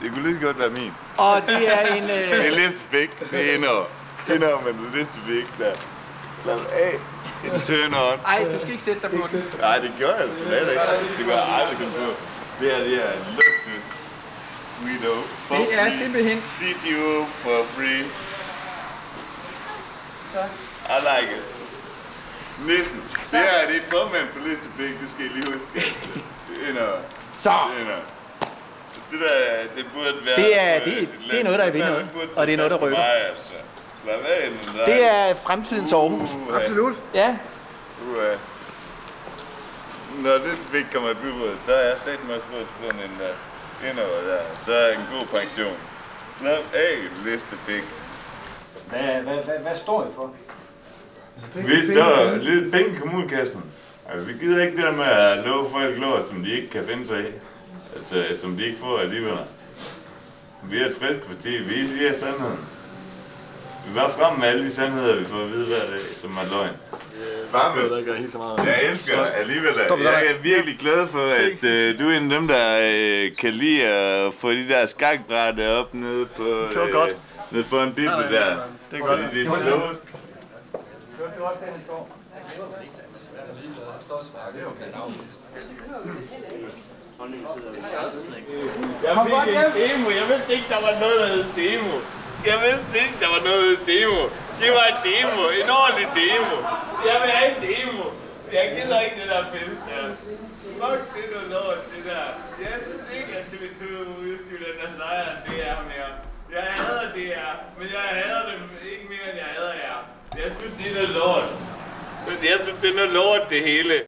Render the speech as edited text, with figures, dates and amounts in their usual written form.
Det kunne lige så godt være min. Og det er en... Det er Listepik. Det er indår med en Listepik der. Slap af. En turn-on. Ej, du skal ikke sætte dig på den. Nej, det gør jeg sgu da ikke. Det gør jeg aldrig komme på. Det er luksus. Sweeto. Det er simpelthen... CTO for free. Så. I like it. Næsten. Det her det er formand for Listepik, det skal I lige huske. Det er Så. Det der, det burde være... Det er noget, der er vinder, og det er noget, der rykker. Altså. Slap af den der. Det er fremtidens Aarhus. Absolut. Ja. Når Listepik kommer i byrådet, så er jeg sat mig også råd til sådan en der. Indover der. Så er en god pension. Slap af, Listepik. Hvad står I for? Vi står lidt penge i kommunekassen. Altså, vi gider ikke det der med at love folk lort, som de ikke kan finde sig i. Altså, som de ikke får alligevel. Vi er et frisk parti, vi siger sandheden. Vi var frem med alle de sandheder, vi får at vide hver dag, som er løgn. Jeg elsker det alligevel. Jeg er virkelig glad for, at du er en af dem, der kan lide at få de der skakbrætte op nede på... Det var godt. Nede for en bibel der. Det er godt. Det er slåest. Det var også den, der står. Jeg fik en demo. Jeg vidste ikke, der var noget, der hed demo. Jeg vidste ikke, der var noget, der hed demo. Det var en demo. En ordentlig demo. Jeg vil have en demo. Jeg gider ikke det der fest der. Fuck, det er noget lort, det der. Jeg synes ikke, at TV2 Østjylland er sejren, det er mere. Jeg hader det her, men jeg hader dem ikke mere, end jeg hader jer. Jeg synes, det er noget lort. Jeg synes, det er noget lort, det hele.